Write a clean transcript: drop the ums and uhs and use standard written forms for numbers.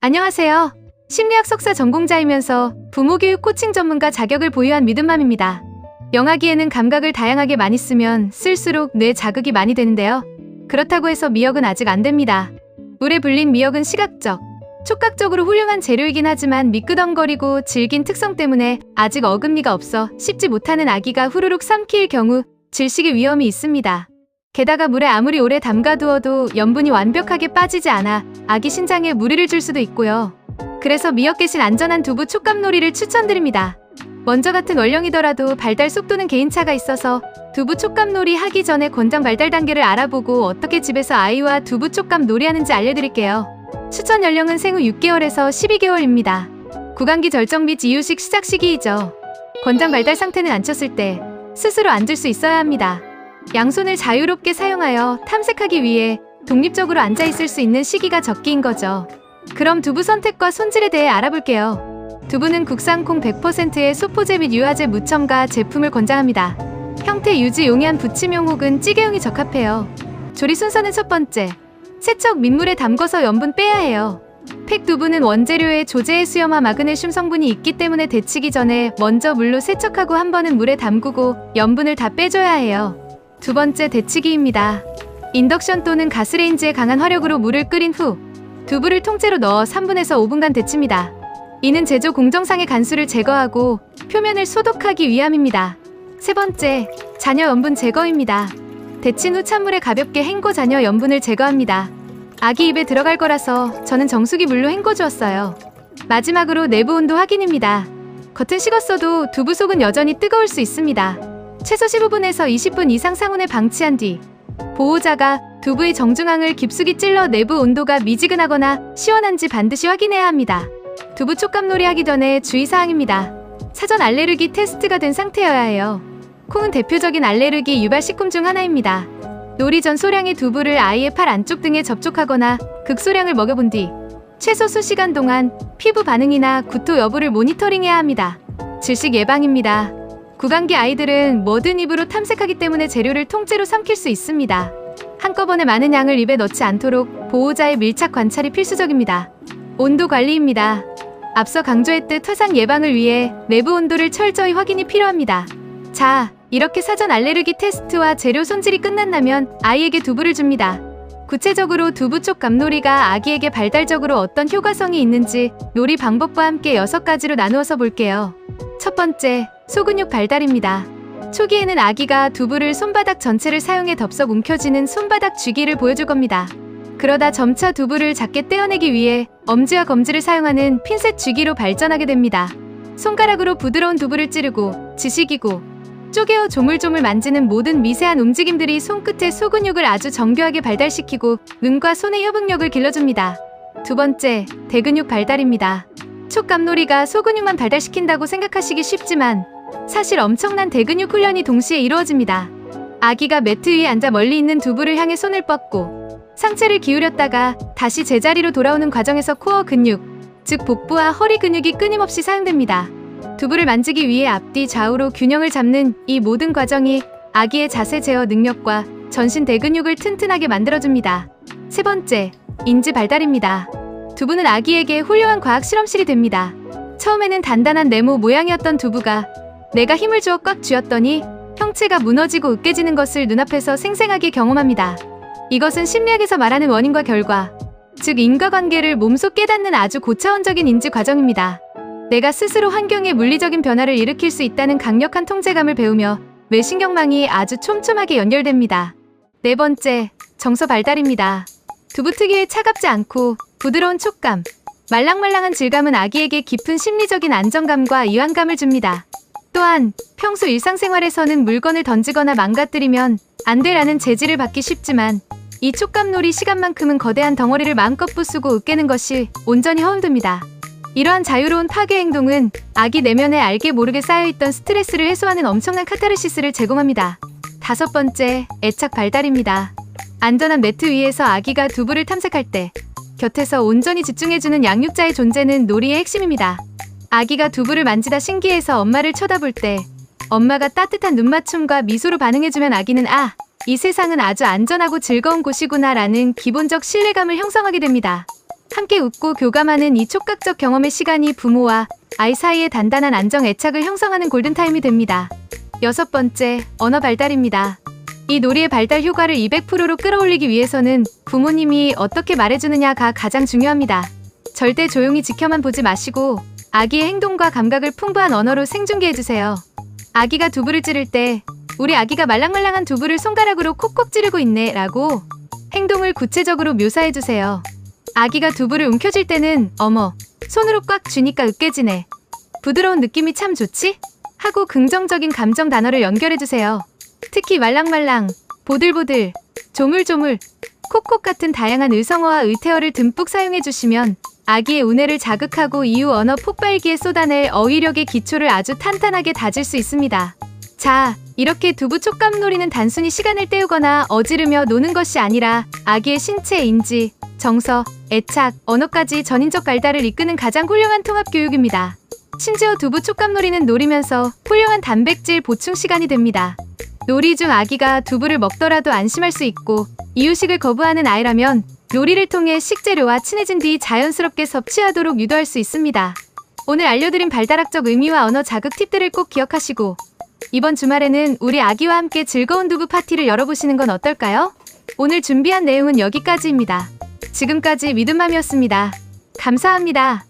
안녕하세요. 심리학 석사 전공자이면서 부모교육 코칭 전문가 자격을 보유한 믿음맘입니다. 영아기에는 감각을 다양하게 많이 쓰면 쓸수록 뇌 자극이 많이 되는데요. 그렇다고 해서 미역은 아직 안 됩니다. 물에 불린 미역은 시각적, 촉각적으로 훌륭한 재료이긴 하지만 미끄덩거리고 질긴 특성 때문에 아직 어금니가 없어 씹지 못하는 아기가 후루룩 삼킬 경우 질식의 위험이 있습니다. 게다가 물에 아무리 오래 담가두어도 염분이 완벽하게 빠지지 않아 아기 신장에 무리를 줄 수도 있고요. 그래서 미역 대신 안전한 두부 촉감놀이를 추천드립니다. 먼저 같은 원령이더라도 발달 속도는 개인차가 있어서 두부 촉감놀이 하기 전에 권장 발달 단계를 알아보고 어떻게 집에서 아이와 두부 촉감 놀이하는지 알려드릴게요. 추천 연령은 생후 6개월에서 12개월입니다. 구강기 절정 및 이유식 시작 시기이죠. 권장 발달 상태는 앉혔을 때 스스로 앉을 수 있어야 합니다. 양손을 자유롭게 사용하여 탐색하기 위해 독립적으로 앉아있을 수 있는 시기가 적기인 거죠. 그럼 두부 선택과 손질에 대해 알아볼게요. 두부는 국산 콩 100%의 소포제 및 유화제 무첨가 제품을 권장합니다. 형태 유지 용이한 부침용 혹은 찌개용이 적합해요. 조리 순서는 첫 번째, 세척 민물에 담궈서 염분 빼야 해요. 팩 두부는 원재료에 조제의 수염화 마그네슘 성분이 있기 때문에 데치기 전에 먼저 물로 세척하고 한 번은 물에 담그고 염분을 다 빼줘야 해요. 두 번째, 데치기입니다. 인덕션 또는 가스레인지에 강한 화력으로 물을 끓인 후 두부를 통째로 넣어 3분에서 5분간 데칩니다. 이는 제조 공정상의 간수를 제거하고 표면을 소독하기 위함입니다. 세 번째, 잔여 염분 제거입니다. 데친 후 찬물에 가볍게 헹궈 잔여 염분을 제거합니다. 아기 입에 들어갈 거라서 저는 정수기 물로 헹궈 주었어요. 마지막으로 내부 온도 확인입니다. 겉은 식었어도 두부 속은 여전히 뜨거울 수 있습니다. 최소 15분에서 20분 이상 상온에 방치한 뒤 보호자가 두부의 정중앙을 깊숙이 찔러 내부 온도가 미지근하거나 시원한지 반드시 확인해야 합니다. 두부 촉감놀이 하기 전에 주의사항입니다. 사전 알레르기 테스트가 된 상태여야 해요. 콩은 대표적인 알레르기 유발 식품 중 하나입니다. 놀이 전 소량의 두부를 아이의 팔 안쪽 등에 접촉하거나 극소량을 먹여본 뒤 최소 수시간 동안 피부 반응이나 구토 여부를 모니터링해야 합니다. 질식 예방입니다. 구강기 아이들은 뭐든 입으로 탐색하기 때문에 재료를 통째로 삼킬 수 있습니다. 한꺼번에 많은 양을 입에 넣지 않도록 보호자의 밀착 관찰이 필수적입니다. 온도 관리입니다. 앞서 강조했듯 화상 예방을 위해 내부 온도를 철저히 확인이 필요합니다. 자, 이렇게 사전 알레르기 테스트와 재료 손질이 끝난다면 아이에게 두부를 줍니다. 구체적으로 두부 촉감놀이가 아기에게 발달적으로 어떤 효과성이 있는지 놀이 방법과 함께 6가지로 나누어서 볼게요. 첫 번째, 소근육 발달입니다. 초기에는 아기가 두부를 손바닥 전체를 사용해 덥석 움켜쥐는 손바닥 쥐기를 보여줄 겁니다. 그러다 점차 두부를 작게 떼어내기 위해 엄지와 검지를 사용하는 핀셋 쥐기로 발전하게 됩니다. 손가락으로 부드러운 두부를 찌르고 지식이고 쪼개어 조물조물 만지는 모든 미세한 움직임들이 손끝의 소근육을 아주 정교하게 발달시키고 눈과 손의 협응력을 길러줍니다. 두 번째, 대근육 발달입니다. 촉감놀이가 소근육만 발달시킨다고 생각하시기 쉽지만 사실 엄청난 대근육 훈련이 동시에 이루어집니다. 아기가 매트 위에 앉아 멀리 있는 두부를 향해 손을 뻗고 상체를 기울였다가 다시 제자리로 돌아오는 과정에서 코어 근육, 즉 복부와 허리 근육이 끊임없이 사용됩니다. 두부를 만지기 위해 앞뒤 좌우로 균형을 잡는 이 모든 과정이 아기의 자세 제어 능력과 전신 대근육을 튼튼하게 만들어줍니다. 세 번째, 인지 발달입니다. 두부는 아기에게 훌륭한 과학 실험실이 됩니다. 처음에는 단단한 네모 모양이었던 두부가 내가 힘을 주어 꽉 쥐었더니 형체가 무너지고 으깨지는 것을 눈앞에서 생생하게 경험합니다. 이것은 심리학에서 말하는 원인과 결과, 즉 인과관계를 몸소 깨닫는 아주 고차원적인 인지 과정입니다. 내가 스스로 환경에 물리적인 변화를 일으킬 수 있다는 강력한 통제감을 배우며 뇌신경망이 아주 촘촘하게 연결됩니다. 네 번째, 정서 발달입니다. 두부 특유의 차갑지 않고 부드러운 촉감, 말랑말랑한 질감은 아기에게 깊은 심리적인 안정감과 이완감을 줍니다. 또한 평소 일상생활에서는 물건을 던지거나 망가뜨리면 안 돼라는 제지를 받기 쉽지만 이 촉감놀이 시간만큼은 거대한 덩어리를 마음껏 부수고 으깨는 것이 온전히 허움됩니다. 이러한 자유로운 파괴 행동은 아기 내면에 알게 모르게 쌓여있던 스트레스를 해소하는 엄청난 카타르시스를 제공합니다. 다섯 번째, 애착 발달입니다. 안전한 매트 위에서 아기가 두부를 탐색할 때 곁에서 온전히 집중해주는 양육자의 존재는 놀이의 핵심입니다. 아기가 두부를 만지다 신기해서 엄마를 쳐다볼 때 엄마가 따뜻한 눈맞춤과 미소로 반응해주면 아기는 이 세상은 아주 안전하고 즐거운 곳이구나 라는 기본적 신뢰감을 형성하게 됩니다. 함께 웃고 교감하는 이 촉각적 경험의 시간이 부모와 아이 사이의 단단한 안정 애착을 형성하는 골든타임이 됩니다. 6번째, 언어 발달입니다. 이 놀이의 발달 효과를 200%로 끌어올리기 위해서는 부모님이 어떻게 말해주느냐가 가장 중요합니다. 절대 조용히 지켜만 보지 마시고 아기의 행동과 감각을 풍부한 언어로 생중계해주세요. 아기가 두부를 찌를 때 우리 아기가 말랑말랑한 두부를 손가락으로 콕콕 찌르고 있네 라고 행동을 구체적으로 묘사해주세요. 아기가 두부를 움켜쥘 때는 어머, 손으로 꽉 쥐니까 으깨지네. 부드러운 느낌이 참 좋지? 하고 긍정적인 감정 단어를 연결해주세요. 특히 말랑말랑, 보들보들, 조물조물, 콕콕 같은 다양한 의성어와 의태어를 듬뿍 사용해주시면 아기의 우뇌를 자극하고 이후 언어 폭발기에 쏟아낼 어휘력의 기초를 아주 탄탄하게 다질 수 있습니다. 자, 이렇게 두부 촉감 놀이는 단순히 시간을 때우거나 어지르며 노는 것이 아니라 아기의 신체 인지, 정서, 애착, 언어까지 전인적 발달을 이끄는 가장 훌륭한 통합 교육입니다. 심지어 두부 촉감 놀이는 놀이면서 훌륭한 단백질 보충 시간이 됩니다. 놀이 중 아기가 두부를 먹더라도 안심할 수 있고 이유식을 거부하는 아이라면 놀이를 통해 식재료와 친해진 뒤 자연스럽게 섭취하도록 유도할 수 있습니다. 오늘 알려드린 발달학적 의미와 언어 자극 팁들을 꼭 기억하시고 이번 주말에는 우리 아기와 함께 즐거운 두부 파티를 열어보시는 건 어떨까요? 오늘 준비한 내용은 여기까지입니다. 지금까지 믿음맘이었습니다. 감사합니다.